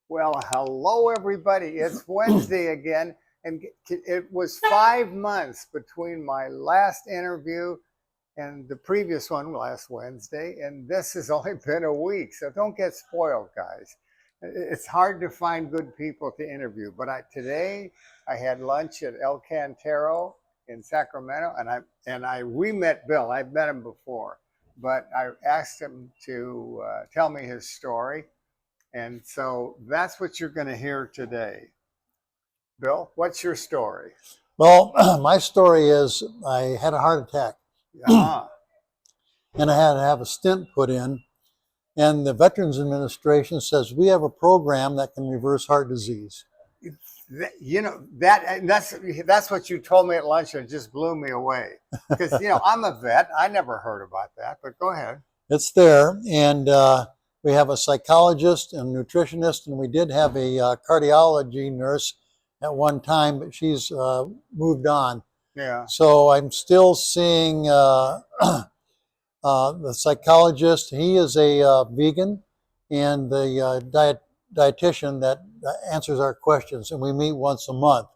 Well, hello everybody. It's Wednesday again, and it was 5 months between my last interview and the previous one last Wednesday, and this has only been a week, so don't get spoiled, guys. It's hard to find good people to interview, but today I had lunch at El Cantero in Sacramento, and I re-met Bill. I've met him before, but I asked him to tell me his story. And so that's what you're going to hear today. Bill, what's your story? Well, my story is I had a heart attack. And I had to have a stent put in. And the Veterans Administration says we have a program that can reverse heart disease. You know, that's what you told me at lunch, and it just blew me away. Because, I'm a vet. I never heard about that, but go ahead. It's there. And we have a psychologist and nutritionist, and we did have a cardiology nurse at one time, but she's moved on. Yeah. So I'm still seeing the psychologist. He is a vegan, and the dietitian that answers our questions, and we meet once a month.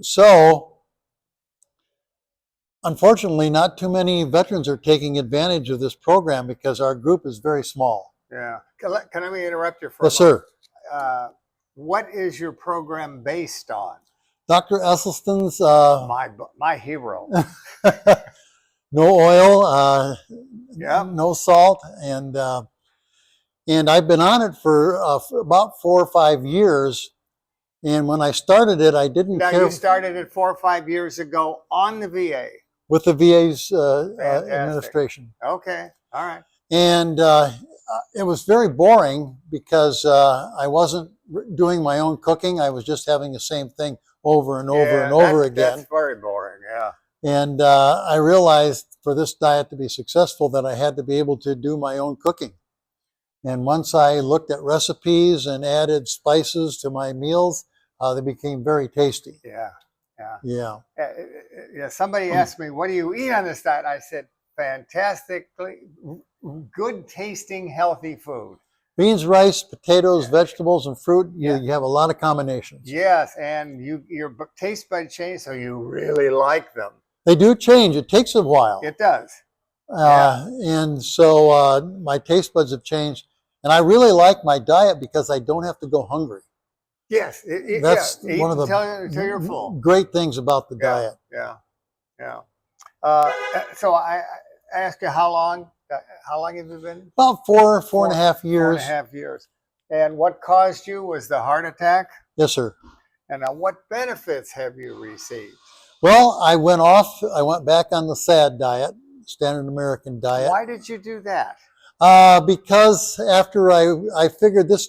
So unfortunately, not too many veterans are taking advantage of this program because our group is very small. Yeah. Can I interrupt you for a Yes, sir. What is your program based on? Dr. Esselstyn's my hero. no oil, Yeah. no salt, and I've been on it for about 4 or 5 years. And when I started it, I didn't care. Now, you started it 4 or 5 years ago on the VA. With the VA's administration. Okay, all right. And it was very boring because I wasn't doing my own cooking. I was just having the same thing over and over and over again. That's very boring, yeah. And I realized for this diet to be successful that I had to be able to do my own cooking. And once I looked at recipes and added spices to my meals, they became very tasty. Yeah. Yeah. Yeah. Somebody asked me, what do you eat on this diet? I said, fantastically good tasting, healthy food. Beans, rice, potatoes, vegetables, and fruit. You have a lot of combinations. Yes, and your taste buds change, so you really like them. They do change. It takes a while. It does. And so my taste buds have changed. And I really like my diet because I don't have to go hungry. Yes, that's one of the until you're full. Great things about the diet. Yeah. So I asked you how long have you been? About four and a half years. 4.5 years. And what caused you was the heart attack? Yes, sir. And now what benefits have you received? Well, I went back on the SAD diet, Standard American Diet. Why did you do that? Because after I figured this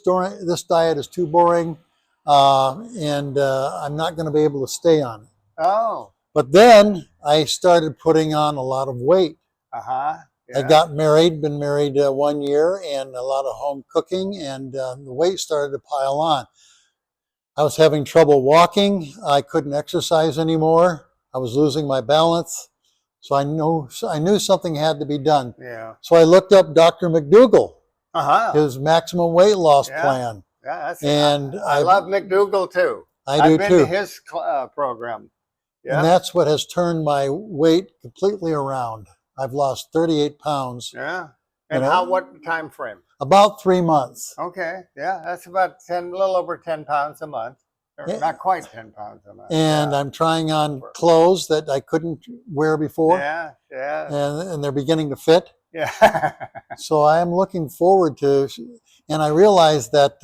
diet is too boring, and I'm not going to be able to stay on it. Oh. But then I started putting on a lot of weight. Yeah. I got married, been married 1 year, and a lot of home cooking, and the weight started to pile on. I was having trouble walking. I couldn't exercise anymore. I was losing my balance. So I knew something had to be done. Yeah. So I looked up Dr. McDougall, his maximum weight loss plan. Yeah, I love McDougall too. I've been to his program. Yeah. And that's what has turned my weight completely around. I've lost 38 pounds. Yeah. And what time frame? About 3 months. Okay. Yeah, that's about a little over 10 pounds a month. Or not quite 10 pounds a month. And I'm trying on clothes that I couldn't wear before. Yeah. And they're beginning to fit. Yeah. So I am looking forward to, and I realize that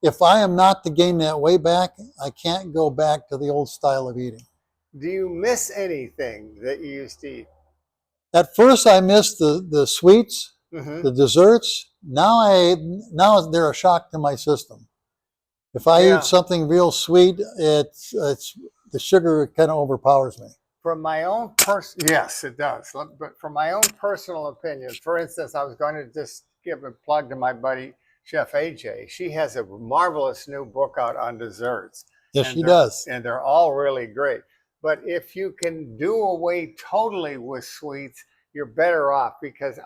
if I am not to gain that weight back, I can't go back to the old style of eating. Do you miss anything that you used to eat? At first I missed the sweets, the desserts. Now they're a shock to my system. If I eat something real sweet, it's the sugar kind of overpowers me. From my own yes, it does. But from my own personal opinion, for instance, I was going to just give a plug to my buddy Chef AJ. She has a marvelous new book out on desserts. Yes, she does. And they're all really great. But if you can do away totally with sweets, you're better off, because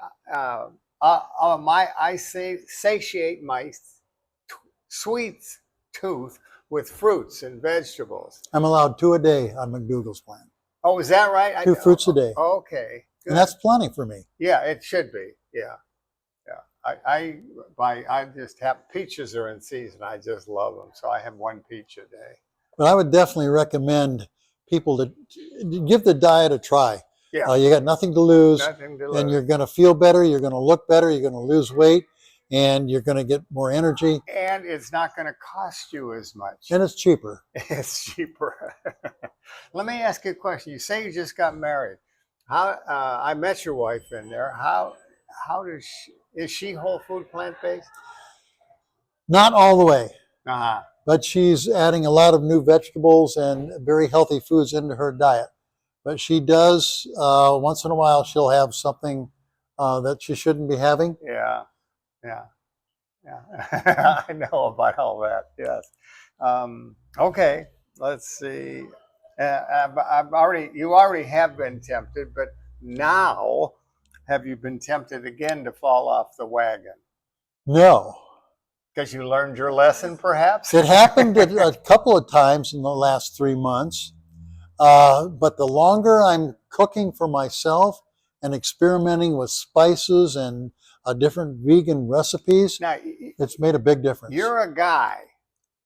I satiate my sweet tooth with fruits and vegetables. I'm allowed 2 a day on McDougall's plan. Oh, is that right? 2 fruits a day. Okay, good. And that's plenty for me. Yeah, it should be. Yeah, yeah. I just have, peaches are in season. I just love them, so I have 1 peach a day. But I would definitely recommend people to give the diet a try. Yeah, You got nothing to lose, nothing to lose. and you're going to feel better. You're going to look better. You're going to lose weight, and you're going to get more energy. And it's not going to cost you as much. And it's cheaper. It's cheaper. Let me ask you a question. You say you just got married. How? I met your wife in there. How does is she whole food, plant based? Not all the way, Uh-huh. but she's adding a lot of new vegetables and very healthy foods into her diet. But she does, once in a while, she'll have something that she shouldn't be having. Yeah, yeah, yeah. I know about all that. Yes. Okay. Let's see. You already have been tempted, but now have you been tempted again to fall off the wagon? No. Because you learned your lesson, perhaps? It happened a couple of times in the last 3 months. But the longer I'm cooking for myself and experimenting with spices and different vegan recipes, Now, it's made a big difference. you're a guy,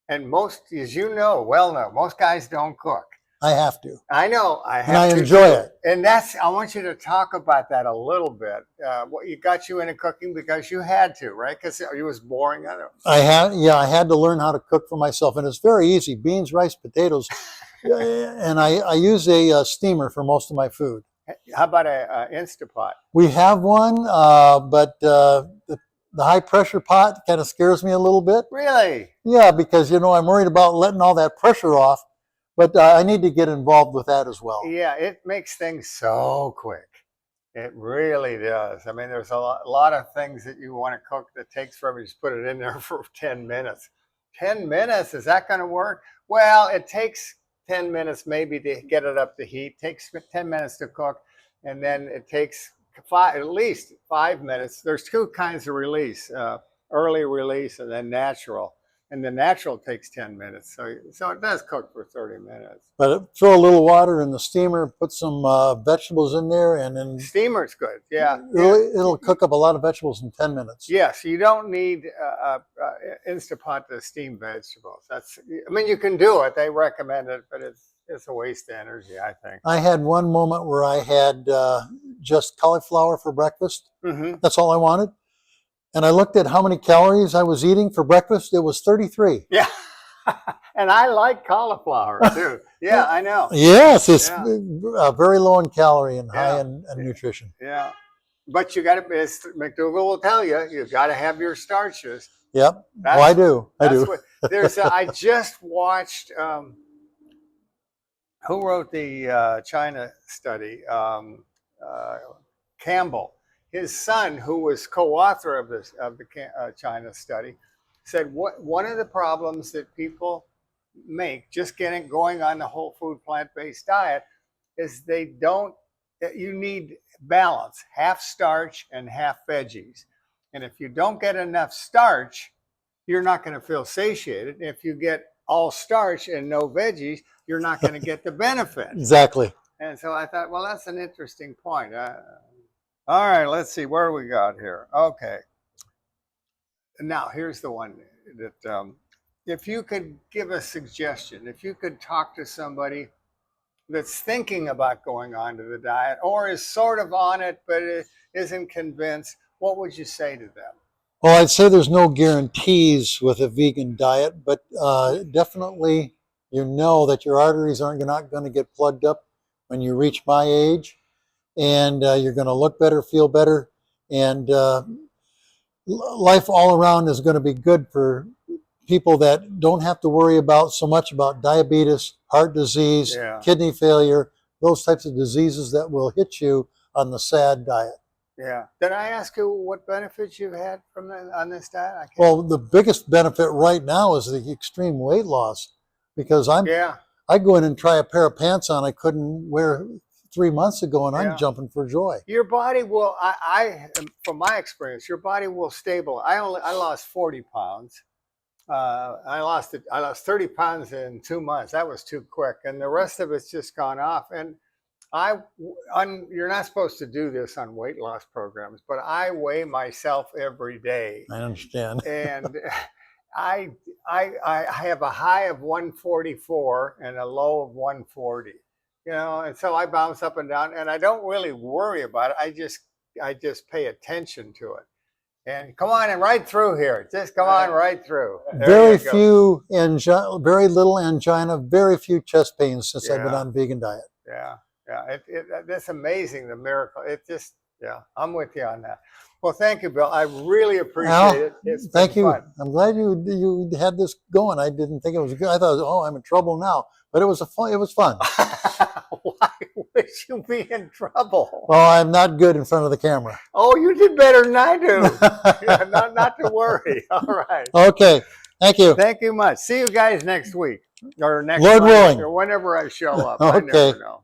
and most, as you know, most guys don't cook. I have to. I know. I have And I to enjoy too. it. And I want you to talk about that a little bit. What got you into cooking because you had to, right? Because it was boring. I had to learn how to cook for myself, and it's very easy: beans, rice, potatoes, and I use a steamer for most of my food. How about a Instapot? We have one, but the high pressure pot kind of scares me a little bit. Really? Yeah, because I'm worried about letting all that pressure off, but I need to get involved with that as well. Yeah, it makes things so quick. It really does. I mean, there's a lot of things that you want to cook that takes forever. You just put it in there for 10 minutes. 10 minutes, is that going to work? Well, it takes 10 minutes maybe to get it up to heat. It takes 10 minutes to cook, and then it takes at least 5 minutes. There's 2 kinds of release, early release and then natural. And the natural takes 10 minutes. So it does cook for 30 minutes. But throw a little water in the steamer, put some vegetables in there, and then Steamer's good, yeah. it'll cook up a lot of vegetables in 10 minutes. Yes, you don't need Instapot to steam vegetables. You can do it. They recommend it, but it's a waste of energy, I think. I had one moment where I had just cauliflower for breakfast. Mm-hmm. That's all I wanted. And I looked at how many calories I was eating for breakfast. It was 33. Yeah. And I like cauliflower too. Yeah, I know. Yes, it's very low in calorie and high in nutrition. Yeah. But you got to, McDougall will tell you, you've got to have your starches. Yep. I do. I just watched, who wrote the China study? Campbell. His son, who was co-author of the China study, said one of the problems that people make just going on the whole food plant-based diet is you need balance, half starch and half veggies. And if you don't get enough starch, you're not going to feel satiated. If you get all starch and no veggies, you're not going to get the benefit. Exactly. And so I thought, well, that's an interesting point. All right, let's see where we got here. Okay. Now, here's the one that if you could give a suggestion, if you could talk to somebody that's thinking about going on to the diet or is sort of on it but isn't convinced, what would you say to them? Well, I'd say there's no guarantees with a vegan diet, but definitely that your arteries aren't not going to get plugged up when you reach my age. And you're going to look better, feel better, and life all around is going to be good for people that don't have to worry so much about diabetes, heart disease, kidney failure, those types of diseases that will hit you on the SAD diet. Yeah. Did I ask you what benefits you've had on this diet? Well, the biggest benefit right now is the extreme weight loss, because I go in and try a pair of pants on I couldn't wear 3 months ago, and I'm jumping for joy. Your body will, from my experience, your body will stabilize. I lost 40 pounds. I lost it. I lost 30 pounds in 2 months. That was too quick, and the rest of it's just gone off. And you're not supposed to do this on weight loss programs, but I weigh myself every day, I understand. and I have a high of 144 and a low of 140. And so I bounce up and down, and I don't really worry about it. I just pay attention to it. And come on and right through here. Just come on right through. Very little angina, very few chest pains since I've been on vegan diet. Yeah. That's amazing, the miracle. I'm with you on that. Well, thank you, Bill. I really appreciate it. Thank you. Fun. I'm glad you had this going. I didn't think it was good. I thought, I'm in trouble now, but it was fun. Why would you be in trouble? Well, I'm not good in front of the camera. Oh, you did better than I do. not to worry. All right. Okay. Thank you. Thank you much. See you guys next week or next Lord willing, or whenever I show up. Okay. I never know.